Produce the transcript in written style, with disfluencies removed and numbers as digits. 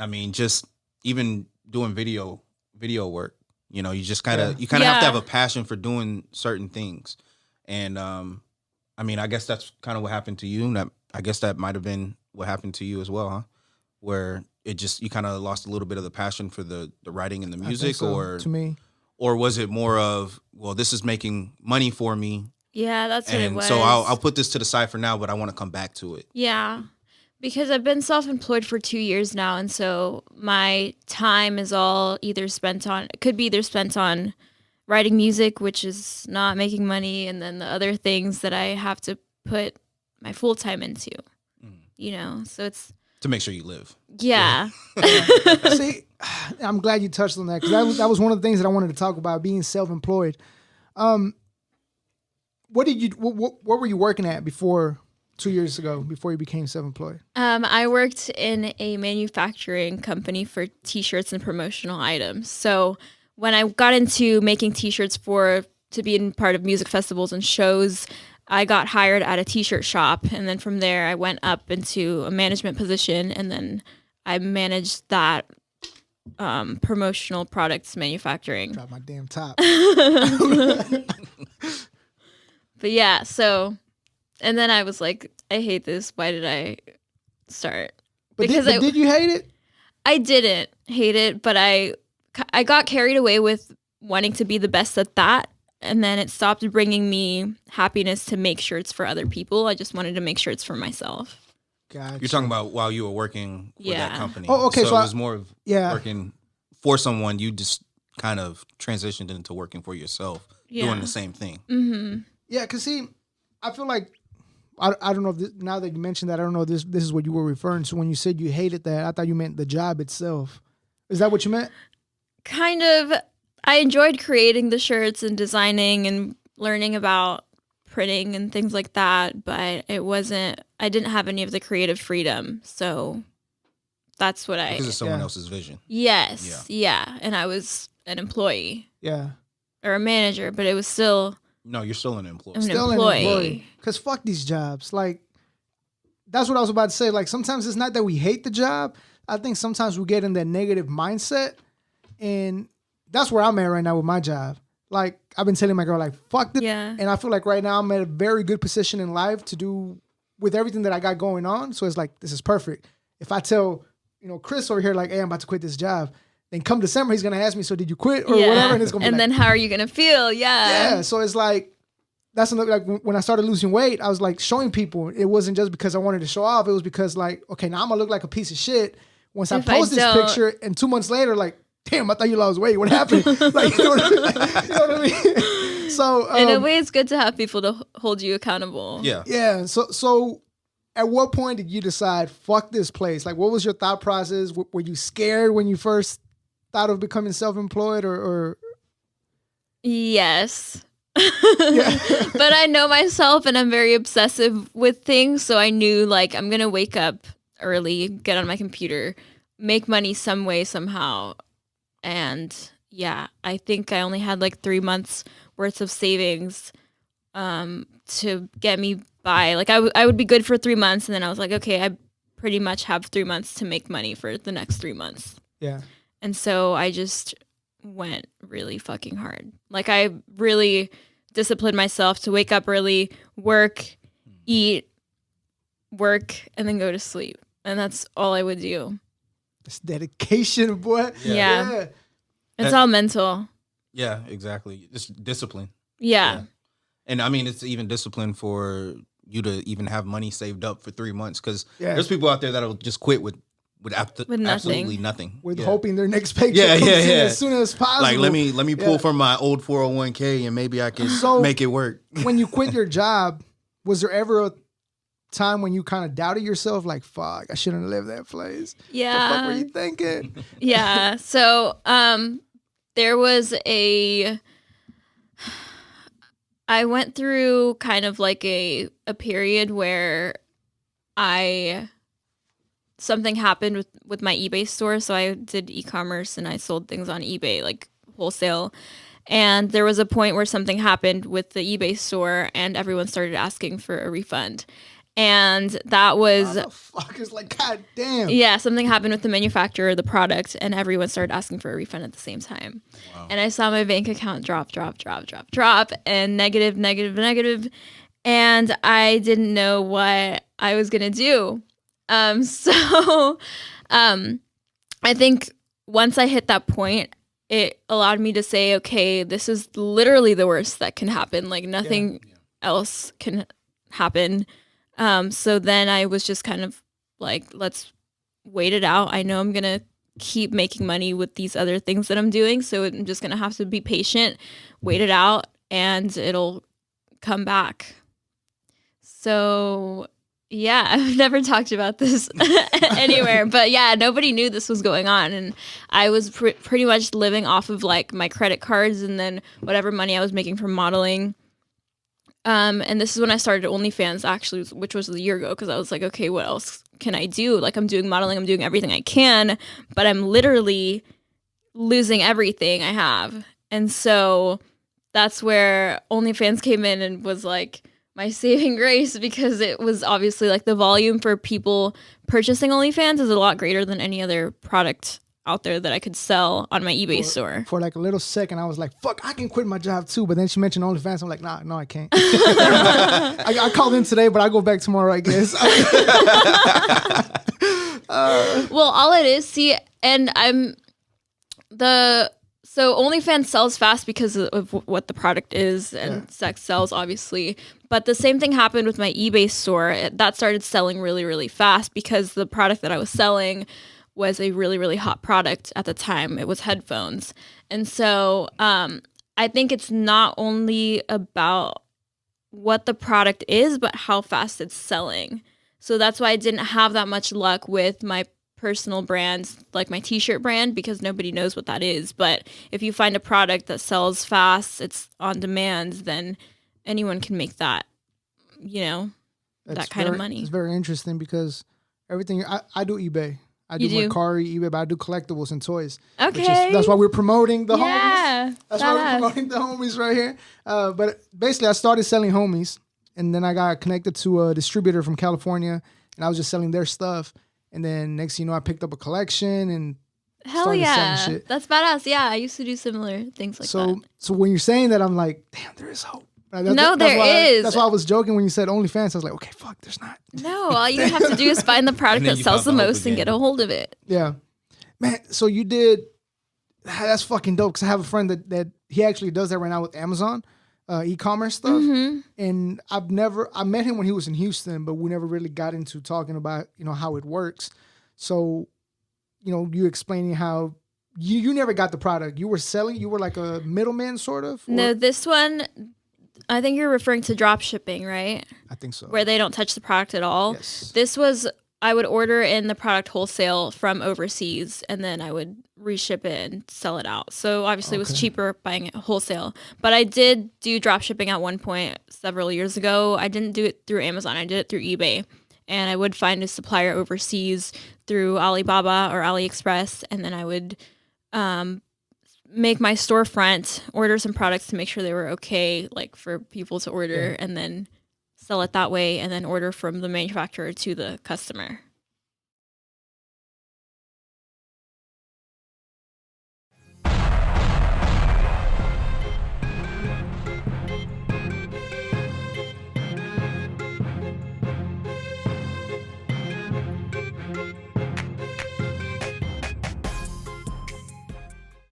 I mean, just even doing video work, you know, you just kind of have to have a passion for doing certain things. And I mean, I guess that's kind of what happened to you. And I guess that might have been what happened to you as well, huh? Where it just, you kind of lost a little bit of the passion for the writing and the music, or to me, or was it more of, well, this is making money for me. Yeah, that's what it was. So I'll put this to the side for now, but I want to come back to it. Yeah, because I've been self-employed for 2 years now, and so my time is all could be either spent on writing music, which is not making money, and then the other things that I have to put my full time into. You know, so it's to make sure you live. Yeah. See, I'm glad you touched on that, because that was one of the things that I wanted to talk about, being self-employed. What were you working at before 2 years ago, before you became self-employed? I worked in a manufacturing company for T-shirts and promotional items. So when I got into making T-shirts to be in part of music festivals and shows, I got hired at a T-shirt shop, and then from there I went up into a management position, and then I managed that promotional products manufacturing. Drop my damn top. But yeah, so, and then I was like, I hate this. Why did I start? But did you hate it? I didn't hate it, but I got carried away with wanting to be the best at that. And then it stopped bringing me happiness to make shirts for other people. I just wanted to make shirts for myself. Gotcha. You're talking about while you were working with that company. Oh, okay. So it was more of working for someone. You just kind of transitioned into working for yourself, doing the same thing. Mm-hmm. Yeah, because see, I feel like, I don't know if now that you mentioned that, I don't know if this is what you were referring to when you said you hated that. I thought you meant the job itself. Is that what you meant? Kind of. I enjoyed creating the shirts and designing and learning about printing and things like that, but I didn't have any of the creative freedom. So that's what because it's someone else's vision. Yes. Yeah. And I was an employee. Yeah. Or a manager, but it was still. No, you're still an employee. An employee. Because fuck these jobs. Like, that's what I was about to say. Like, sometimes it's not that we hate the job. I think sometimes we get in that negative mindset, and that's where I'm at right now with my job. Like, I've been telling my girl, like, fuck it. Yeah. And I feel like right now I'm at a very good position in life to do with everything that I got going on. So it's like, this is perfect. If I tell, Chris over here, like, hey, I'm about to quit this job, then come December, he's going to ask me, so did you quit or whatever? And it's going to be then how are you going to feel? Yeah. Yeah. So it's like, that's another, like, when I started losing weight, I was like showing people. It wasn't just because I wanted to show off. It was because, like, okay, now I'm going to look like a piece of shit once I post this picture, and 2 months later, like, damn, I thought you lost weight. What happened? Like, you know what I mean? So, in a way, it's good to have people to hold you accountable. Yeah. Yeah. So at what point did you decide, fuck this place? Like, what was your thought process? Were you scared when you first thought of becoming self-employed or? Yes. But I know myself, and I'm very obsessive with things. So I knew, like, I'm going to wake up early, get on my computer, make money some way, somehow. And yeah, I think I only had like 3 months worth of savings to get me by. Like, I would be good for 3 months, and then I was like, okay, I pretty much have 3 months to make money for the next 3 months. Yeah. And so I just went really fucking hard. Like, I really disciplined myself to wake up early, work, eat, work, and then go to sleep. And that's all I would do. It's dedication, boy. Yeah. It's all mental. Yeah, exactly. Just discipline. Yeah. And I mean, it's even discipline for you to even have money saved up for 3 months, because there's people out there that'll just quit with absolutely nothing. With hoping their next paycheck comes in as soon as possible. Like, let me pull from my old 401k and maybe I can make it work. When you quit your job, was there ever a time when you kind of doubted yourself, like, fuck, I shouldn't have left that place? Yeah. What the fuck were you thinking? Yeah. So there was I went through kind of like a period where something happened with my eBay store. So I did e-commerce and I sold things on eBay, like wholesale. And there was a point where something happened with the eBay store and everyone started asking for a refund. And that was what the fuck is like, god damn. Yeah, something happened with the manufacturer of the product, and everyone started asking for a refund at the same time. Wow. And I saw my bank account drop, and negative, and I didn't know what I was gonna do. So I think once I hit that point, it allowed me to say, okay, this is literally the worst that can happen. Like nothing else can happen. So then I was just kind of like, let's wait it out. I know I'm going to keep making money with these other things that I'm doing. So I'm just going to have to be patient, wait it out, and it'll come back. So yeah, I've never talked about this anywhere, but yeah, nobody knew this was going on. And I was pretty much living off of like my credit cards and then whatever money I was making from modeling. And this is when I started OnlyFans, actually, which was a year ago, because I was like, okay, what else can I do? Like, I'm doing modeling, I'm doing everything I can, but I'm literally losing everything I have. And so that's where OnlyFans came in and was like my saving grace, because it was obviously like the volume for people purchasing OnlyFans is a lot greater than any other product out there that I could sell on my eBay store. For like a little second, I was like, fuck, I can quit my job too. But then she mentioned OnlyFans. I'm like, no, I can't. I called in today, but I go back tomorrow, I guess. Well, all it is, so OnlyFans sells fast because of what the product is, and sex sells, obviously. But the same thing happened with my eBay store. That started selling really, really fast because the product that I was selling was a really, really hot product at the time. It was headphones. And so I think it's not only about what the product is, but how fast it's selling. So that's why I didn't have that much luck with my personal brands, like my t-shirt brand, because nobody knows what that is. But if you find a product that sells fast, it's on demand, then anyone can make that, that kind of money. It's very interesting because everything, I do eBay. I do Mercari, eBay, but I do collectibles and toys. Okay. That's why we're promoting the homies. That's why we're promoting the homies right here. But basically, I started selling homies, and then I got connected to a distributor from California, and I was just selling their stuff. And then next thing you know, I picked up a collection and started selling shit. That's badass. Yeah, I used to do similar things like that. So when you're saying that, I'm like, damn, there is hope. There is. That's why I was joking when you said OnlyFans. I was like, okay, fuck, there's not. No, all you have to do is find the product that sells the most and get a hold of it. Yeah. Man, so you did, that's fucking dope, because I have a friend that he actually does that right now with Amazon, e-commerce stuff. Mm-hmm. And I met him when he was in Houston, but we never really got into talking about, how it works. So, you explaining how you never got the product. You were selling, you were like a middleman sort of? No, this one, I think you're referring to drop shipping, right? I think so. Where they don't touch the product at all. Yes. This was, I would order in the product wholesale from overseas, and then I would reship it and sell it out. So obviously it was cheaper buying it wholesale. But I did do drop shipping at one point several years ago. I didn't do it through Amazon. I did it through eBay. And I would find a supplier overseas through Alibaba or AliExpress, and then I would make my storefront, order some products to make sure they were okay, like for people to order, and then sell it that way, and then order from the manufacturer to the customer.